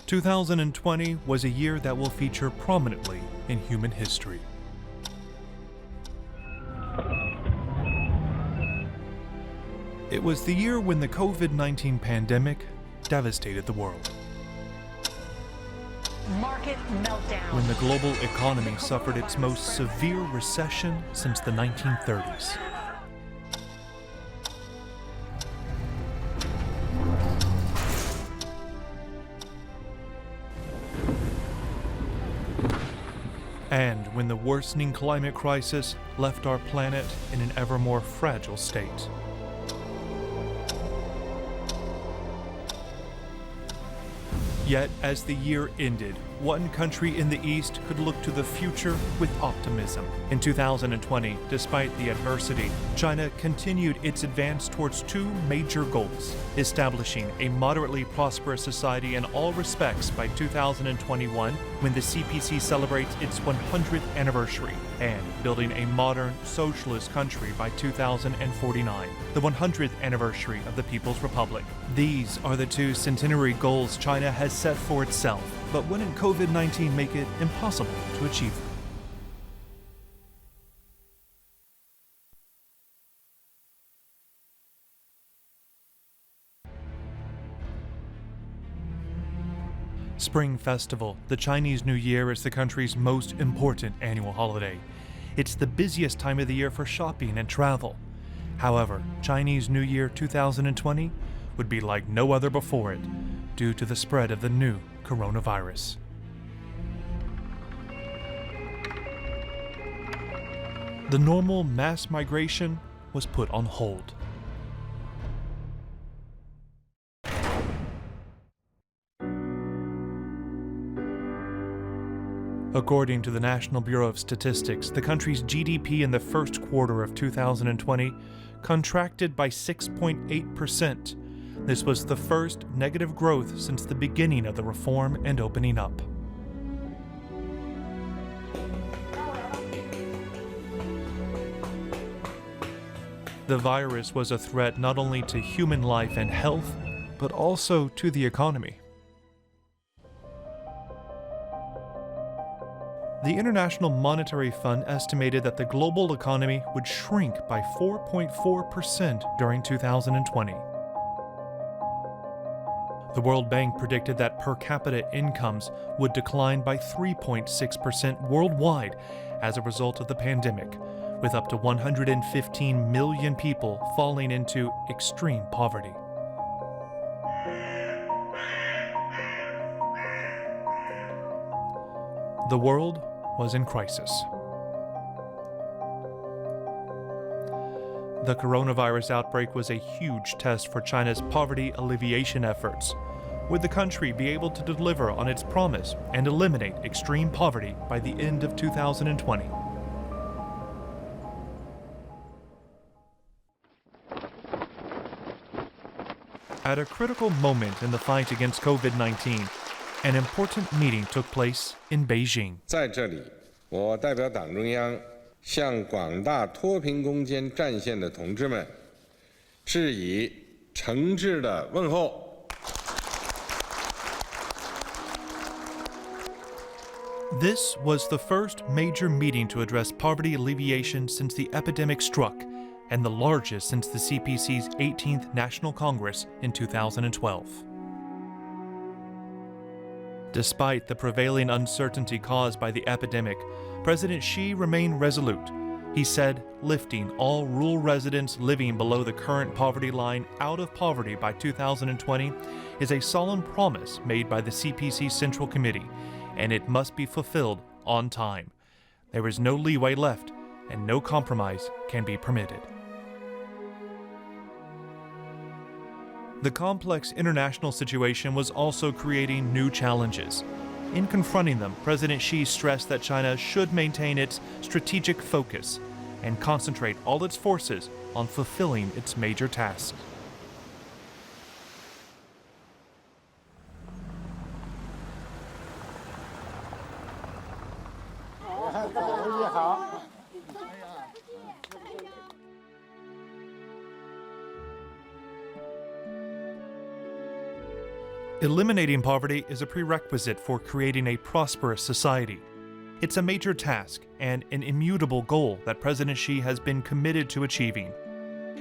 2020 was a year that will feature prominently in human history. It was the year when the COVID-19 pandemic devastated the world. Market meltdown. When the global economy suffered its most severe recession since the 1930s. And when the worsening climate crisis left our planet in an ever more fragile state. Yet, as the year ended, one country in the East could look to the future with optimism. In 2020, despite the adversity, China continued its advance towards two major goals: establishing a moderately prosperous society in all respects by 2021, when the CPC celebrates its 100th anniversary, and building a modern socialist country by 2049, the 100th anniversary of the People's Republic. These are the two centenary goals China has set for itself, but wouldn't COVID-19 make it impossible to achieve them? Spring Festival, the Chinese New Year, is the country's most important annual holiday. It's the busiest time of the year for shopping and travel. However, Chinese New Year 2020 would be like no other before it, due to the spread of the new coronavirus. The normal mass migration was put on hold. According to the National Bureau of Statistics, the country's GDP in the first quarter of 2020 contracted by 6.8%. This was the first negative growth since the beginning of the reform and opening up. The virus was a threat not only to human life and health, but also to the economy. The International Monetary Fund estimated that the global economy would shrink by 4.4% during 2020. The World Bank predicted that per capita incomes would decline by 3.6% worldwide as a result of the pandemic, with up to 115 million people falling into extreme poverty. The world was in crisis. The coronavirus outbreak was a huge test for China's poverty alleviation efforts. Would the country be able to deliver on its promise and eliminate extreme poverty by the end of 2020? At a critical moment in the fight against COVID-19, an important meeting took place in Beijing. 在这里，我代表党中央向广大脱贫攻坚战线的同志们致以诚挚的问候。 This was the first major meeting to address poverty alleviation since the epidemic struck, and the largest since the CPC's 18th National Congress in 2012. Despite the prevailing uncertainty caused by the epidemic, President Xi remained resolute. He said lifting all rural residents living below the current poverty line out of poverty by 2020 is a solemn promise made by the CPC Central Committee, and it must be fulfilled on time. There is no leeway left, and no compromise can be permitted. The complex international situation was also creating new challenges. In confronting them, President Xi stressed that China should maintain its strategic focus and concentrate all its forces on fulfilling its major tasks. Eliminating poverty is a prerequisite for creating a prosperous society. It's a major task and an immutable goal that President Xi has been committed to achieving.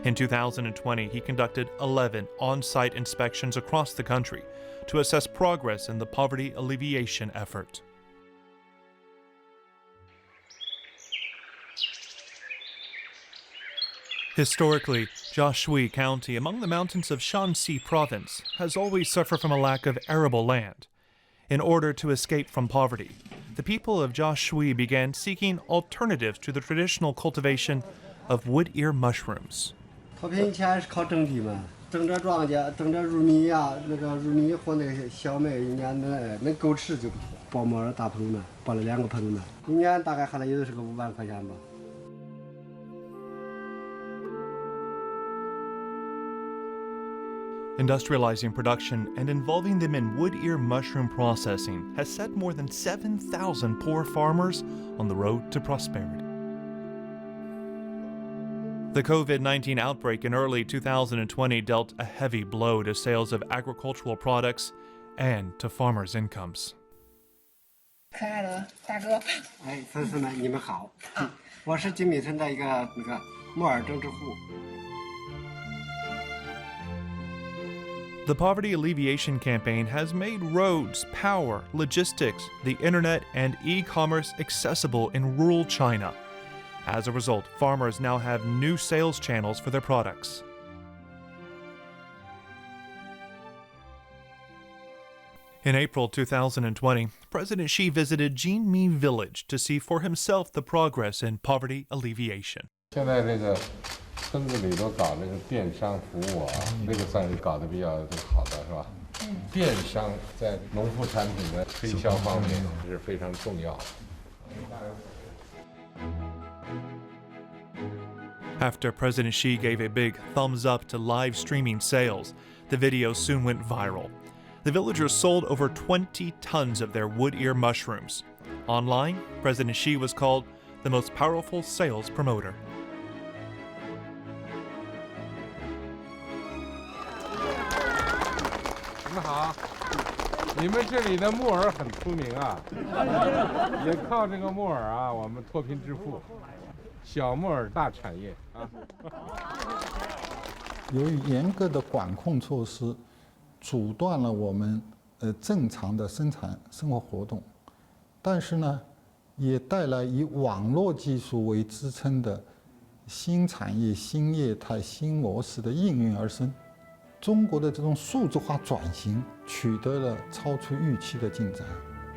In 2020, he conducted 11 on-site inspections across the country to assess progress in the poverty alleviation effort. Historically, Jiashui County, among the mountains of Shanxi Province, has always suffered from a lack of arable land. In order to escape from poverty, the people of Jiashui began seeking alternatives to the traditional cultivation of wood ear mushrooms. 脱贫以前是靠种地嘛，种点庄稼，种点玉米呀，那个玉米和那个小麦，一年能够吃就不错。包末大棚子，包了2个棚子，一年大概还得也就是个5万块钱吧。 Industrializing production and involving them in wood ear mushroom processing has set more than 7,000 poor farmers on the road to prosperity. The COVID-19 outbreak in early 2020 dealt a heavy blow to sales of agricultural products and to farmers' incomes. 可爱的大哥，哎，粉丝们，你们好，我是金米村的一个木耳种植户。 The poverty alleviation campaign has made roads, power, logistics, the internet, and e-commerce accessible in rural China. As a result, farmers now have new sales channels for their products. In April 2020, President Xi visited Jinmi village to see for himself the progress in poverty alleviation. 现在这个村子里都搞这个电商服务啊，这个算是搞得比较好的，是吧？电商在农副产品的推销方面是非常重要的。 After President Xi gave a big thumbs up to live streaming sales, the video soon went viral. The villagers sold over 20 tons of their wood ear mushrooms. Online, President Xi was called the most powerful sales promoter. 你们好，你们这里的木耳很出名啊，也靠这个木耳啊，我们脱贫致富，小木耳大产业啊。由于严格的管控措施，阻断了我们正常的生产生活活动，但是呢，也带来以网络技术为支撑的新产业、新业态、新模式的应运而生。 中国的这种数字化转型取得了超出预期的进展，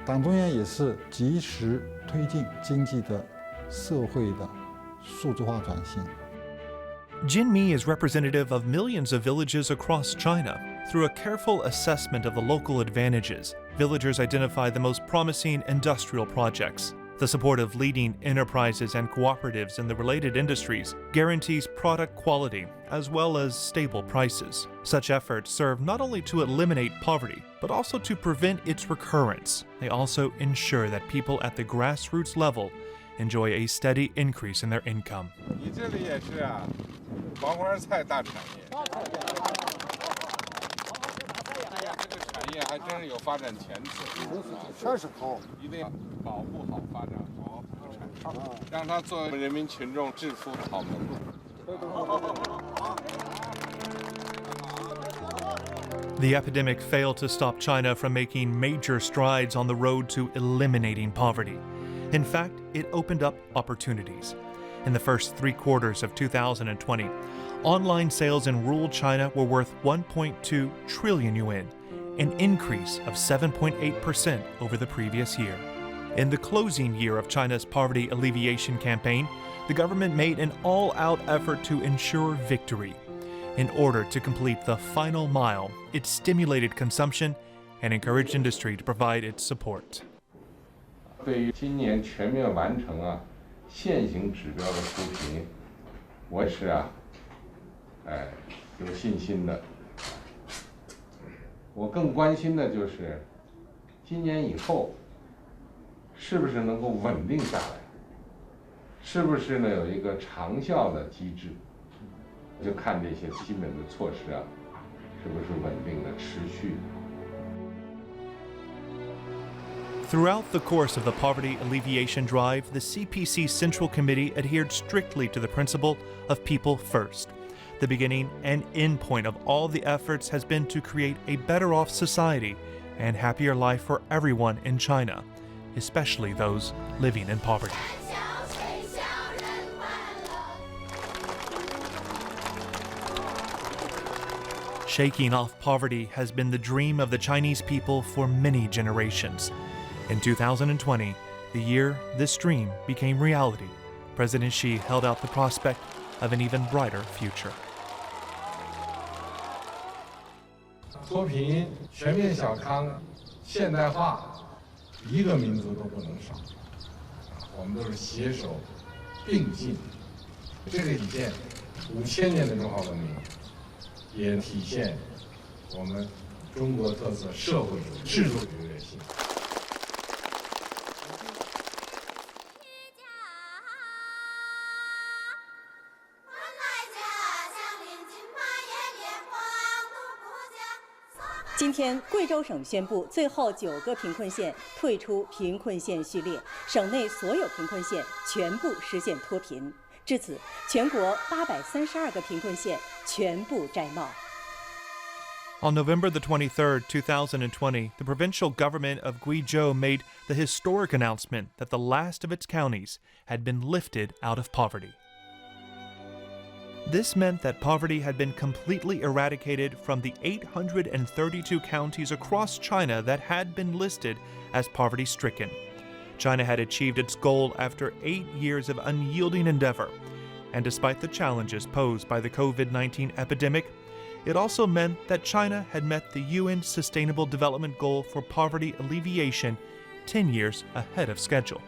党中央也是及时推进经济的、社会的数字化转型。 Jinmi is representative of millions of villages across China. Through a careful assessment of the local advantages, villagers identify the most promising industrial projects. The support of leading enterprises and cooperatives in the related industries guarantees product quality as well as stable prices. Such efforts serve not only to eliminate poverty, but also to prevent its recurrence. They also ensure that people at the grassroots level enjoy a steady increase in their income. 你这里也是啊，黄花菜大产业。这个产业还真是有发展前途，全是好，一定要保护好、发展好产业，让它作为人民群众致富好门路。 The epidemic failed to stop China from making major strides on the road to eliminating poverty. In fact, it opened up opportunities. In the first 3 quarters of 2020, online sales in rural China were worth 1.2 trillion yuan, an increase of 7.8% over the previous year. In the closing year of China's poverty alleviation campaign, the government made an all-out effort to ensure victory. In order to complete the final mile, it stimulated consumption and encouraged industry to provide its support. 对于今年全面完成啊现行指标的扶贫，我是有信心的。我更关心的就是今年以后是不是能够稳定下来，是不是呢有一个长效的机制，就看这些基本的措施啊，是不是稳定的持续。Throughout the course of the poverty alleviation drive, the CPC Central Committee adhered strictly to the principle of people first. The beginning and end point of all the efforts has been to create a better off society and happier life for everyone in China, especially those living in poverty. Shaking off poverty has been the dream of the Chinese people for many generations. In 2020, the year this dream became reality, President Xi held out the prospect of an even brighter future. 脱贫、全面小康、现代化，一个民族都不能少。我们都是携手并进，这个体现5000年的中华文明，也体现我们中国特色社会主义制度优越性。 今天，贵州省宣布，最后9个贫困县退出贫困县序列，省内所有贫困县全部实现脱贫。至此，全国832个贫困县全部摘帽。 On November the 23rd, 2020, the provincial government of Guizhou made the historic announcement that the last of its counties had been lifted out of poverty. This meant that poverty had been completely eradicated from the 832 counties across China that had been listed as poverty-stricken. China had achieved its goal after 8 years of unyielding endeavor, and despite the challenges posed by the COVID-19 epidemic, it also meant that China had met the UN Sustainable Development Goal for poverty alleviation 10 years ahead of schedule.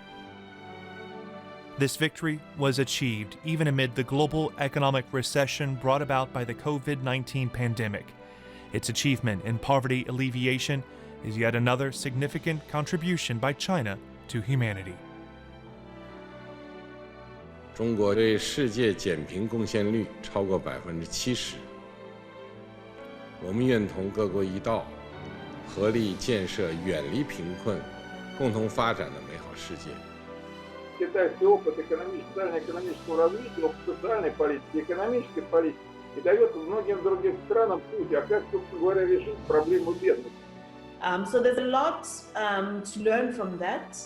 This victory was achieved even amid the global economic recession brought about by the COVID-19 pandemic. Its achievement in poverty alleviation is yet another significant contribution by China to humanity. 中国对世界减贫贡献率超过70%。我们愿同各国一道，合力建设远离贫困、共同发展的美好世界。 Китайский опыт социально-экономического развития, опыт социальной политики, экономической политики и дает многим другим странам путь, а как, собственно говоря, решить проблему бедности. So there's a lot to learn from that.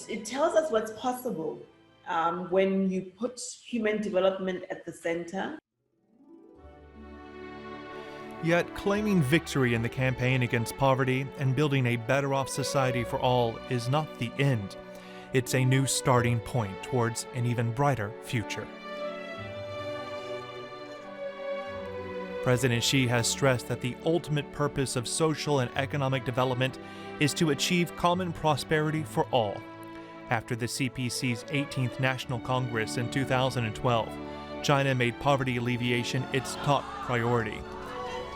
It tells us what's possible when you put human development at the center. Yet, claiming victory in the campaign against poverty and building a better off society for all is not the end. It's a new starting point towards an even brighter future. President Xi has stressed that the ultimate purpose of social and economic development is to achieve common prosperity for all. After the CPC's 18th National Congress in 2012, China made poverty alleviation its top priority.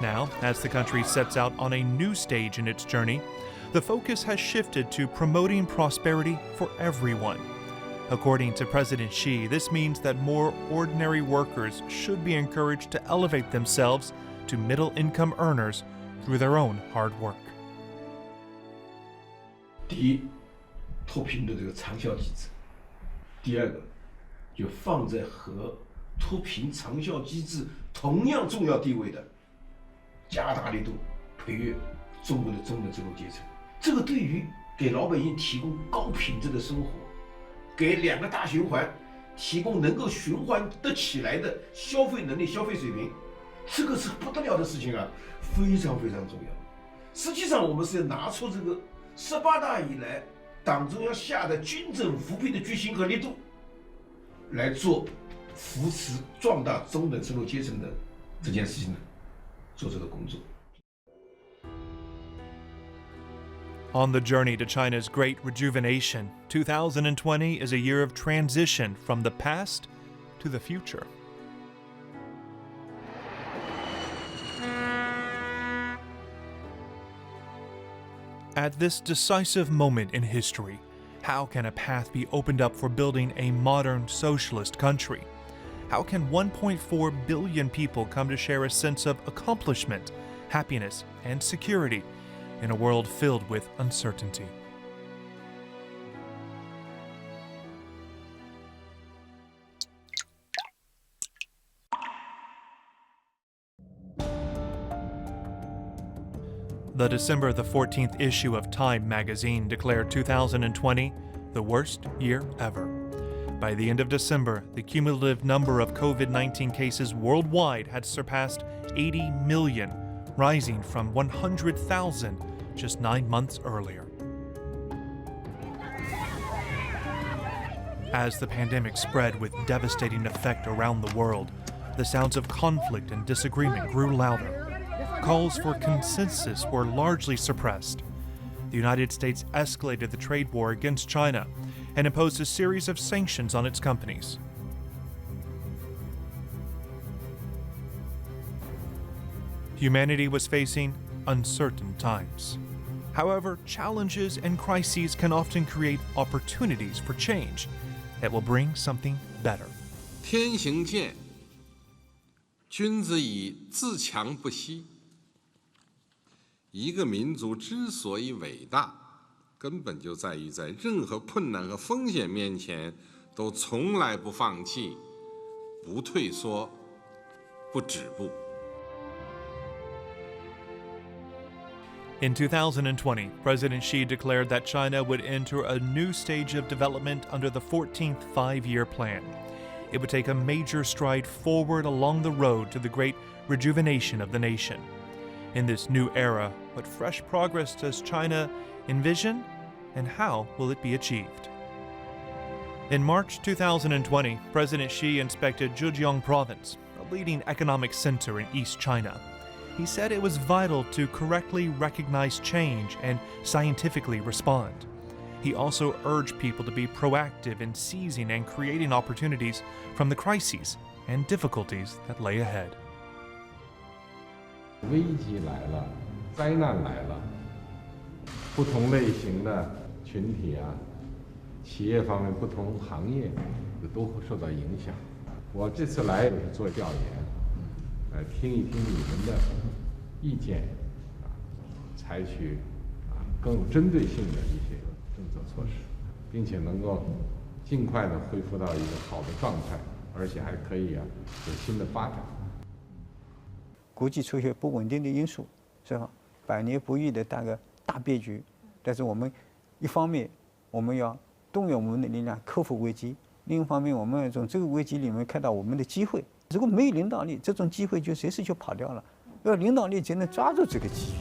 Now, as the country sets out on a new stage in its journey, the focus has shifted to promoting prosperity for everyone. According to President Xi, this means that more ordinary workers should be encouraged to elevate themselves to middle-income earners through their own hard work. 第一，脱贫的这个长效机制；第二个，就放在和脱贫长效机制同样重要地位的，加大力度培育中国的中等收入阶层。这个对于给老百姓提供高品质的生活，给2个大循环提供能够循环得起来的消费能力、消费水平，这个是不得了的事情啊，非常非常重要。实际上，我们是要拿出这个18大以来党中央下的均整扶贫的决心和力度，来做扶持壮大中等收入阶层的这件事情呢，做这个工作。 On the journey to China's great rejuvenation, 2020 is a year of transition from the past to the future. At this decisive moment in history, how can a path be opened up for building a modern socialist country? How can 1.4 billion people come to share a sense of accomplishment, happiness, and security in a world filled with uncertainty? The December the 14th issue of Time magazine declared 2020 the worst year ever. By the end of December, the cumulative number of COVID-19 cases worldwide had surpassed 80 million, rising from 100,000 just 9 months earlier. As the pandemic spread with devastating effect around the world, the sounds of conflict and disagreement grew louder. Calls for consensus were largely suppressed. The United States escalated the trade war against China and imposed a series of sanctions on its companies. Humanity was facing uncertain times. However, challenges and crises can often create opportunities for change that will bring something better. 天行健，君子以自强不息。一个民族之所以伟大，根本就在于在任何困难和风险面前，都从来不放弃，不退缩，不止步。In 2020, President Xi declared that China would enter a new stage of development under the 14th Five-Year Plan. It would take a major stride forward along the road to the great rejuvenation of the nation. In this new era, what fresh progress does China envision, and how will it be achieved? In March 2020, President Xi inspected Zhejiang Province, a leading economic center in East China. He said it was vital to correctly recognize change and scientifically respond. He also urged people to be proactive in seizing and creating opportunities from the crises and difficulties that lay ahead. 危机来了，灾难来了，不同类型的群体啊，企业方面不同行业都会受到影响。我这次来就是做调研，听一听你们的意见，采取更有针对性的一些政策措施，并且能够尽快的恢复到一个好的状态，而且还可以有新的发展。 国际出现不稳定的因素，是吧？百年不遇的大变局。但是我们一方面我们要动员我们的力量克服危机，另一方面我们要从这个危机里面看到我们的机会。如果没有领导力，这种机会就随时就跑掉了。要领导力才能抓住这个机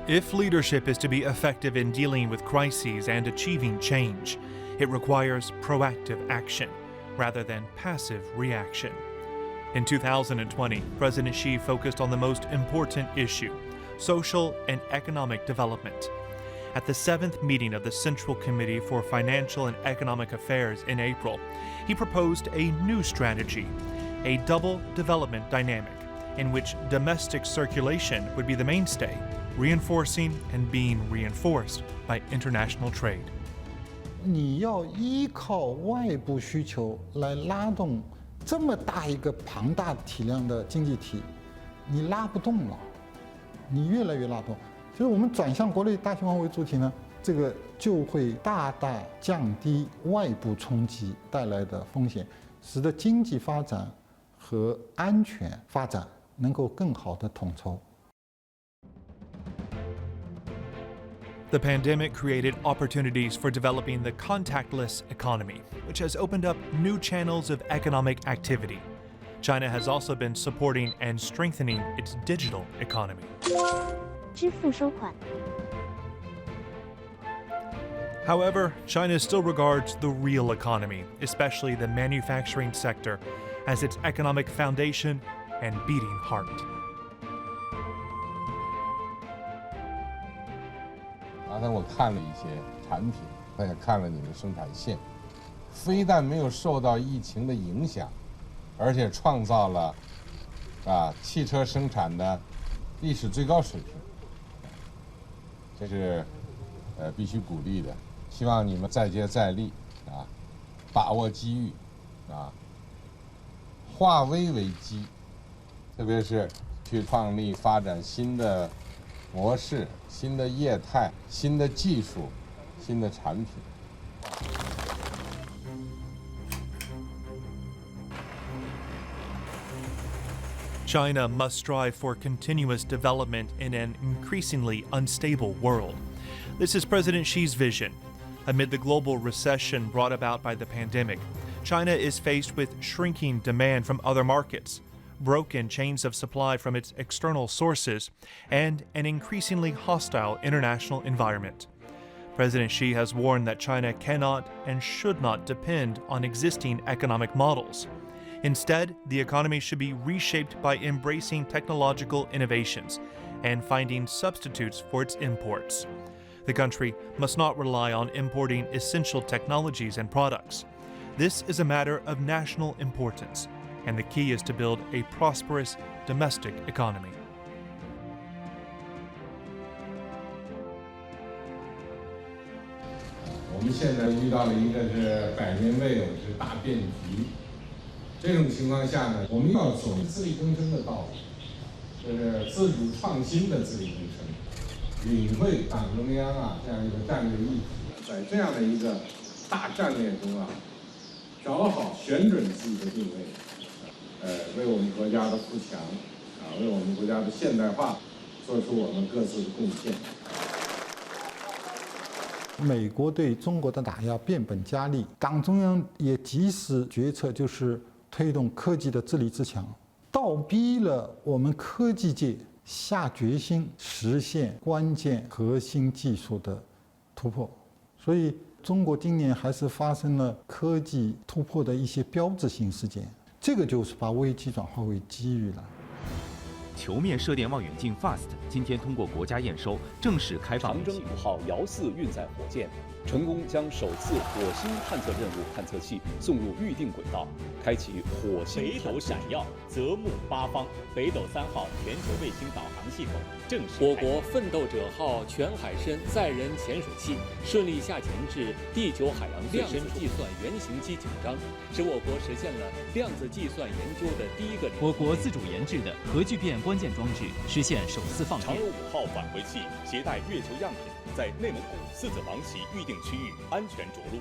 遇。 If leadership is to be effective in dealing with crises and achieving change, it requires proactive action rather than passive reaction. In 2020, President Xi focused on the most important issue, social and economic development. At the 7th meeting of the Central Committee for Financial and Economic Affairs in April, he proposed a new strategy, a double development dynamic, in which domestic circulation would be the mainstay, reinforcing and being reinforced by international trade. 你要依靠外部需求来拉动这么大一个庞大体量的经济体，你拉不动了，你越来越拉不动。所以我们转向国内大循环为主体呢，这个就会大大降低外部冲击带来的风险，使得经济发展和安全发展能够更好的统筹。 The pandemic created opportunities for developing the contactless economy, which has opened up new channels of economic activity. China has also been supporting and strengthening its digital economy. 支付收款。 However, China still regards the real economy, especially the manufacturing sector, as its economic foundation and beating heart. 刚才我看了一些产品，我也看了你们生产线，非但没有受到疫情的影响，而且创造了汽车生产的历史最高水平，这是必须鼓励的。希望你们再接再厉把握机遇化危为机，特别是去创立发展新的 模式、新的业态、新的技术、新的产品。China must strive for continuous development in an increasingly unstable world. This is President Xi's vision. Amid the global recession brought about by the pandemic, China is faced with shrinking demand from other markets, broken chains of supply from its external sources, and an increasingly hostile international environment. President Xi has warned that China cannot and should not depend on existing economic models. Instead, the economy should be reshaped by embracing technological innovations and finding substitutes for its imports. The country must not rely on importing essential technologies and products. This is a matter of national importance, and the key is to build a prosperous domestic economy. 我们现在遇到了一个是百年未有之大变局，这种情况下呢，我们要走自力更生的道路，就是自主创新的自力更生，领会党中央这样一个战略意志，在这样的一个大战略中找好选准自己的定位，为我们国家的富强为我们国家的现代化做出我们各自的贡献。 美国对中国的打压变本加厉，党中央也及时决策，就是推动科技的自立自强，倒逼了我们科技界下决心实现关键核心技术的突破。所以，中国今年还是发生了科技突破的一些标志性事件，这个就是把危机转化为机遇了。 球面射电望远镜 FAST 今天通过国家验收，正式开放。长征5号遥4运载火箭成功将首次火星探测任务探测器送入预定轨道，开启火星。北斗闪耀，泽木八方。北斗3号全球卫星导航系统正式。我国奋斗者号全海深载人潜水器顺利下潜至地球海洋量子计算原型机紧张，使我国实现了量子计算研究的第一个。我国自主研制的核聚变关键装置实现首次放电。嫦娥5号返回器携带月球样品，在内蒙古四子王旗预定区域安全着陆。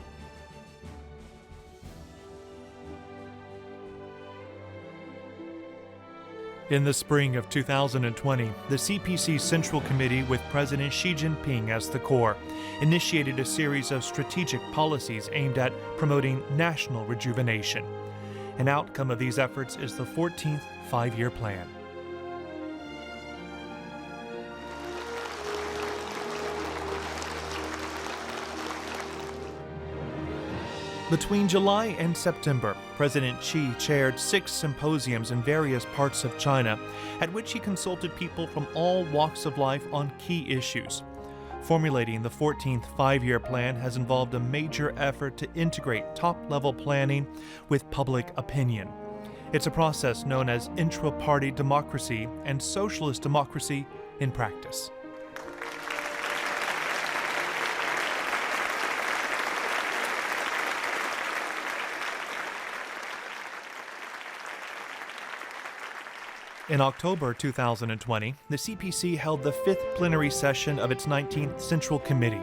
In the spring of 2020, the CPC Central Committee, with President Xi Jinping as the core, initiated a series of strategic policies aimed at promoting national rejuvenation. An outcome of these efforts is the 14th Five-Year Plan. Between July and September, President Xi chaired 6 symposiums in various parts of China, at which he consulted people from all walks of life on key issues. Formulating the 14th Five-Year Plan has involved a major effort to integrate top-level planning with public opinion. It's a process known as intra-party democracy and socialist democracy in practice. In October 2020, the CPC held the 5th plenary session of its 19th Central Committee.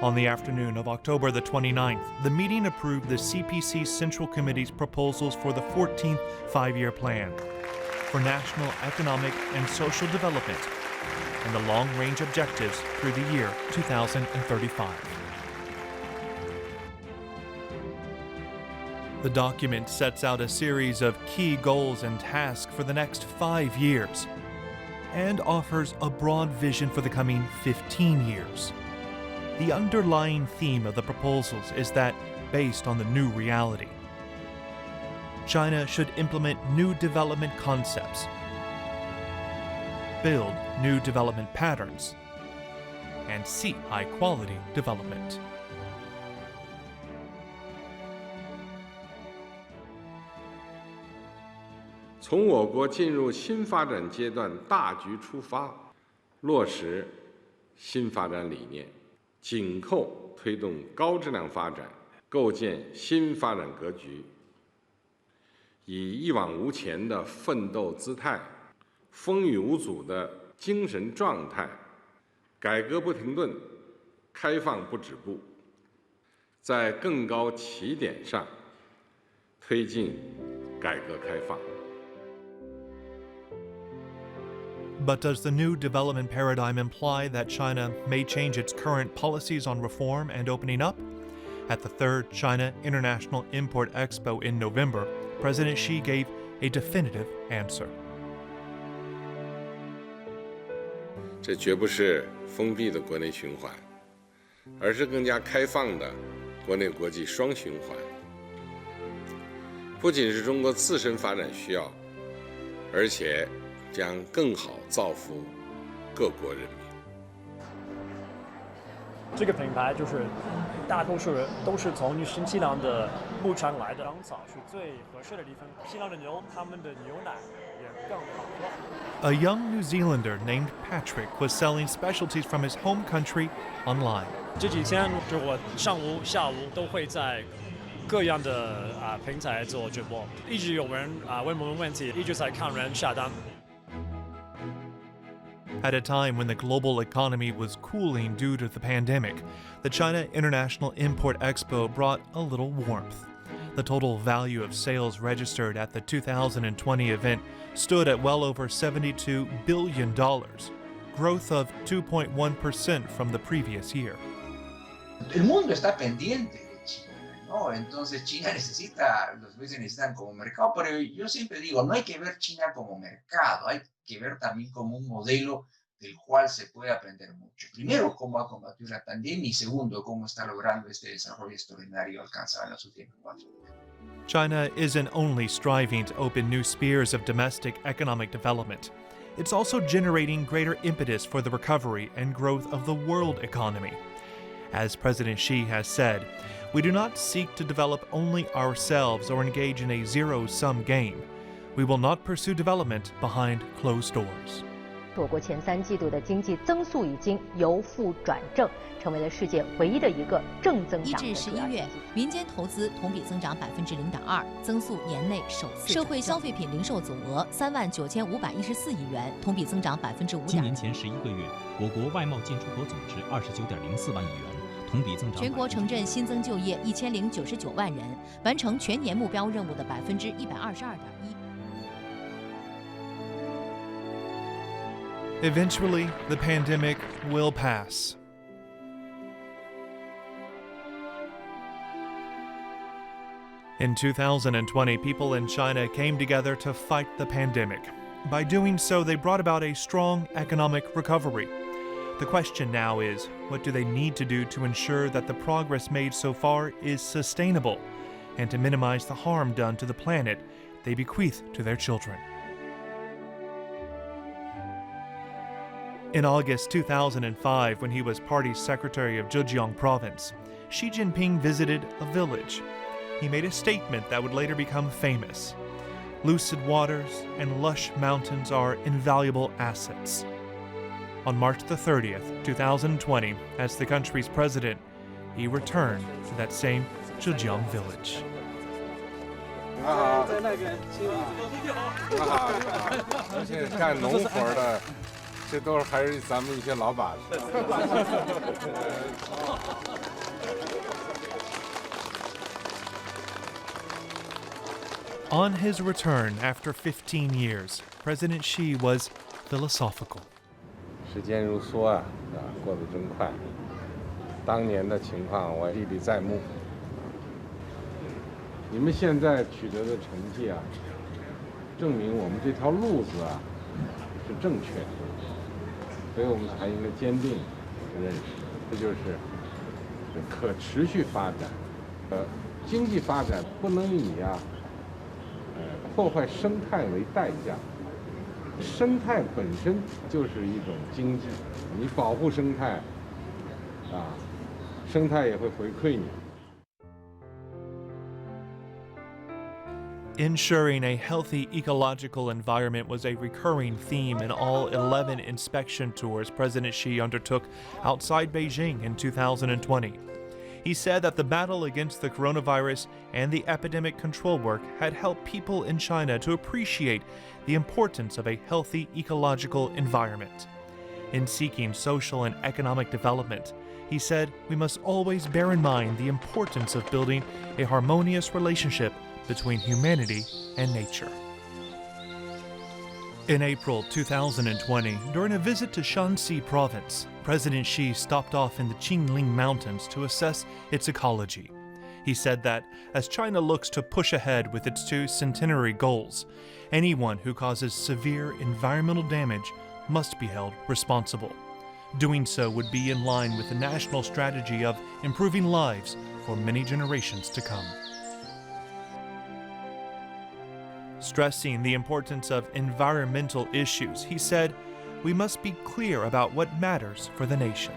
On the afternoon of October the 29th, the meeting approved the CPC Central Committee's proposals for the 14th Five-Year Plan for national economic and social development and the long-range objectives through the year 2035. The document sets out a series of key goals and tasks for the next 5 years and offers a broad vision for the coming 15 years. The underlying theme of the proposals is that, based on the new reality, China should implement new development concepts, build new development patterns, and seek high-quality development. 从我国进入新发展阶段大局出发，落实新发展理念，紧扣推动高质量发展，构建新发展格局，以一往无前的奋斗姿态、风雨无阻的精神状态，改革不停顿，开放不止步，在更高起点上推进改革开放。But does the new development paradigm imply that China may change its current policies on reform and opening up? At the third China International Import Expo in November, President Xi gave a definitive answer. 这绝不是封闭的国内循环，而是更加开放的国内国际双循环。不仅是中国自身发展需要，而且将更好造福各国人民。这个品牌就是大多数人都是从新西兰的牧场来的，养草是最合适的地方。新西兰的牛，他们的牛奶也更好喝。 A young New Zealander named Patrick was selling specialties from his home country online. 这几天就我上午、下午都会在各样的平台做直播，一直有人问我们问题，一直在看人下单。 At a time when the global economy was cooling due to the pandemic, the China International Import Expo brought a little warmth. The total value of sales registered at the 2020 event stood at well over $72 billion, growth of 2.1% from the previous year. El mundo está pendiente de China, ¿no? Entonces China necesita, los países necesitan como mercado, pero yo siempre digo, no hay que ver China como mercado, hay que ver también como un modelo del cual se puede aprender mucho. Primero, cómo ha combatido la pandemia y segundo, cómo está logrando este desarrollo extraordinario alcanzado en los últimos 4 años. China isn't only striving to open new spheres of domestic economic development, it's also generating greater impetus for the recovery and growth of the world economy. As President Xi has said, we do not seek to develop only ourselves or engage in a zero-sum game. We will not pursue development behind closed doors. 我国前3季度的经济增速已经由负转正，成为了世界唯一的一个正增长的主要经济。1至11月，民间投资同比增长0.2%，增速年内首次。社会消费品零售总额39514亿元，同比增长5.5%。今年前11个月，我国外贸进出口总值29.04万亿元，同比增长。全国城镇新增就业1099万人，完成全年目标任务的122.1%。 Eventually, the pandemic will pass. In 2020, people in China came together to fight the pandemic. By doing so, they brought about a strong economic recovery. The question now is, what do they need to do to ensure that the progress made so far is sustainable and to minimize the harm done to the planet they bequeath to their children? In August 2005, when he was party secretary of Zhejiang province, Xi Jinping visited a village. He made a statement that would later become famous. Lucid waters and lush mountains are invaluable assets. On March the 30th, 2020, as the country's president, he returned to that same Zhejiang village. 在那边，而且干农活的。 这都还是咱们一些老把式。On his return after 15 years, President Xi was philosophical. 时间如梭啊，过得真快。当年的情况我历历在目。你们现在取得的成绩啊，证明我们这条路子啊是正确的。 所以我们才应该坚定认识，这就是可持续发展。经济发展不能以破坏生态为代价。生态本身就是一种经济，你保护生态，生态也会回馈你。 Ensuring a healthy ecological environment was a recurring theme in all 11 inspection tours President Xi undertook outside Beijing in 2020. He said that the battle against the coronavirus and the epidemic control work had helped people in China to appreciate the importance of a healthy ecological environment. In seeking social and economic development, he said we must always bear in mind the importance of building a harmonious relationship between humanity and nature. In April 2020, during a visit to Shanxi province, President Xi stopped off in the Qingling Mountains to assess its ecology. He said that as China looks to push ahead with its 2 centenary goals, anyone who causes severe environmental damage must be held responsible. Doing so would be in line with the national strategy of improving lives for many generations to come. Stressing the importance of environmental issues, he said, "We must be clear about what matters for the nation."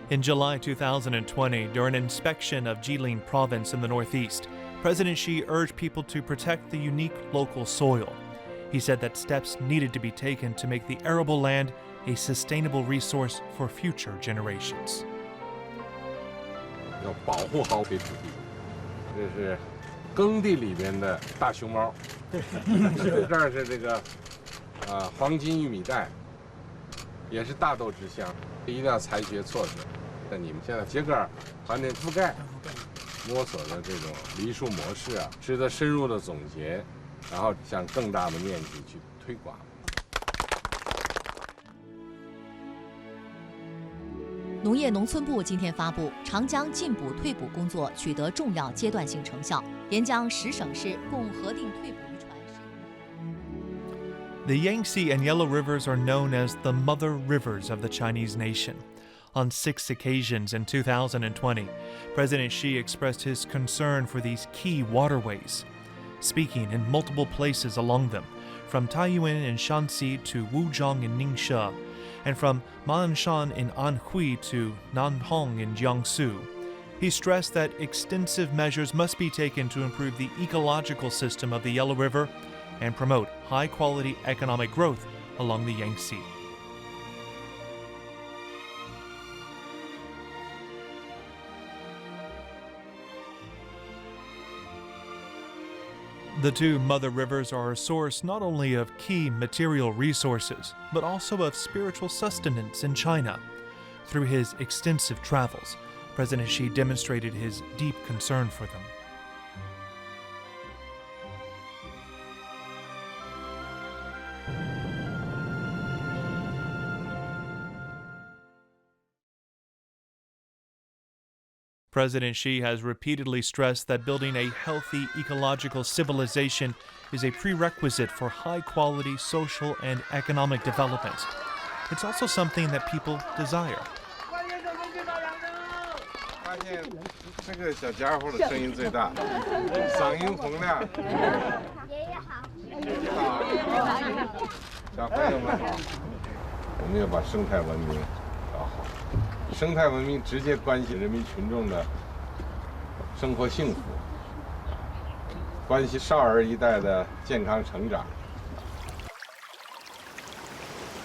In July 2020, during an inspection of Jilin province in the northeast, President Xi urged people to protect the unique local soil. He said that steps needed to be taken to make the arable land a sustainable resource for future generations. 要保护好这土地，这是耕地里边的大熊猫。这儿是这个黄金玉米带，也是大豆之乡，一定要采取措施。那你们现在秸秆环境覆盖摸索的这种梨树模式啊，值得深入的总结，然后向更大的面积去推广。农业农村部今天发布，长江进补退捕工作取得重要阶段性成效，沿江10省市共核定退捕渔船。The Yangtze and Yellow Rivers are known as the mother rivers of the Chinese nation. On 6 occasions in 2020, President Xi expressed his concern for these key waterways, speaking in multiple places along them, from Taiyuan in Shanxi to Wuzhong in Ningxia, and from Ma'anshan in Anhui to Nanhong in Jiangsu. He stressed that extensive measures must be taken to improve the ecological system of the Yellow River and promote high-quality economic growth along the Yangtze. The 2 mother rivers are a source not only of key material resources, but also of spiritual sustenance in China. Through his extensive travels, President Xi demonstrated his deep concern for them. President Xi has repeatedly stressed that building a healthy ecological civilization is a prerequisite for high-quality social and economic development. It's also something that people desire. 发现这个小家伙的声音最大，嗓音洪亮。爷爷好，小朋友们好，我们要把生态文明搞好。 生态文明直接关系人民群众的生活幸福，关系少儿一代的健康成长。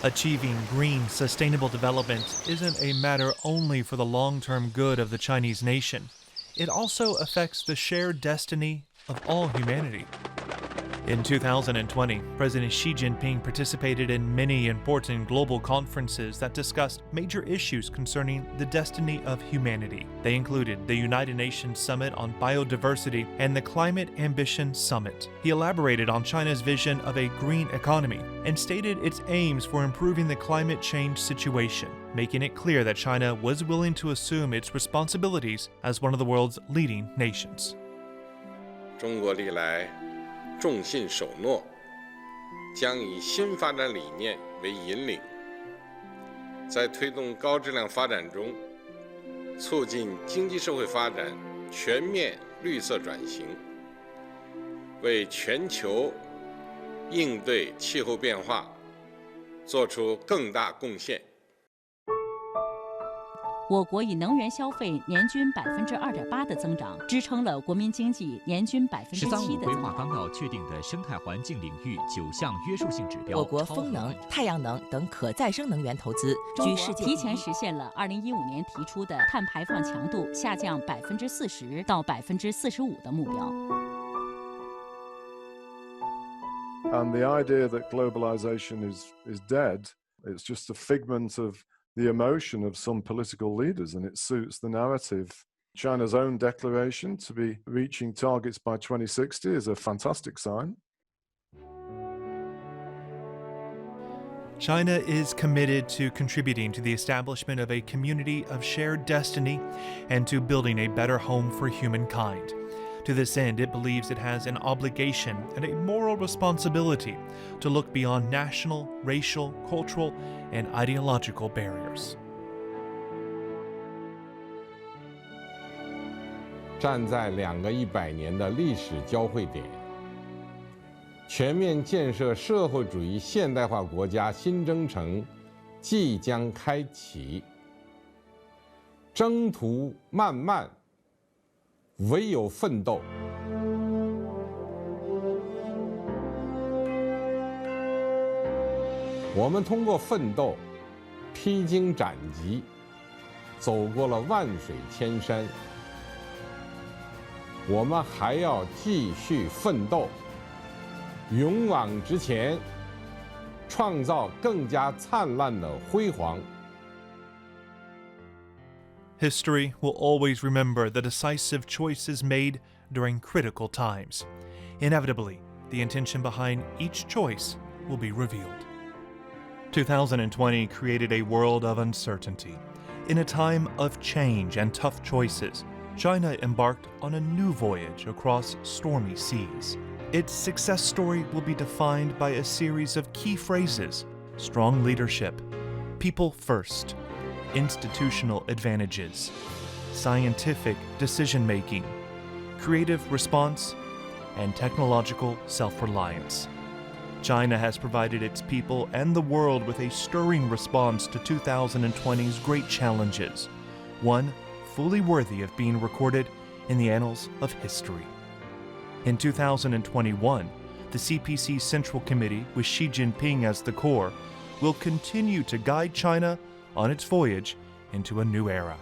Achieving green, sustainable development isn't a matter only for the long-term good of the Chinese nation. It also affects the shared destiny of all humanity. In 2020, President Xi Jinping participated in many important global conferences that discussed major issues concerning the destiny of humanity. They included the United Nations Summit on Biodiversity and the Climate Ambition Summit. He elaborated on China's vision of a green economy and stated its aims for improving the climate change situation, making it clear that China was willing to assume its responsibilities as one of the world's leading nations. 中国历来 重信守诺，将以新发展理念为引领，在推动高质量发展中，促进经济社会发展全面绿色转型，为全球应对气候变化做出更大贡献。 我国以能源消费年均2.8%的增长，支撑了国民经济年均7%的增长。“13五”规划纲要确定的生态环境领域9项约束性指标，我国风能、太阳能等可再生能源投资居世界提前实现了2015年提出的碳排放强度下降40%到45%的目标。 And the idea that globalization is dead, it's just a figment of the emotion of some political leaders, and it suits the narrative. China's own declaration to be reaching targets by 2060 is a fantastic sign. China is committed to contributing to the establishment of a community of shared destiny and to building a better home for humankind. To this end, it believes it has an obligation and a moral responsibility to look beyond national, racial, cultural, and ideological barriers. 站在2个100年的历史交汇点，全面建设社会主义现代化国家新征程即将开启。征途漫漫，唯有奋斗。我们通过奋斗，披荆斩棘，走过了万水千山。我们还要继续奋斗，勇往直前，创造更加灿烂的辉煌。History will always remember the decisive choices made during critical times. Inevitably, the intention behind each choice will be revealed. 2020 created a world of uncertainty. In a time of change and tough choices, China embarked on a new voyage across stormy seas. Its success story will be defined by a series of key phrases: strong leadership, people first, institutional advantages, scientific decision-making, creative response, and technological self-reliance. China has provided its people and the world with a stirring response to 2020's great challenges, one fully worthy of being recorded in the annals of history. In 2021, the CPC Central Committee, with Xi Jinping as the core, will continue to guide China on its voyage into a new era.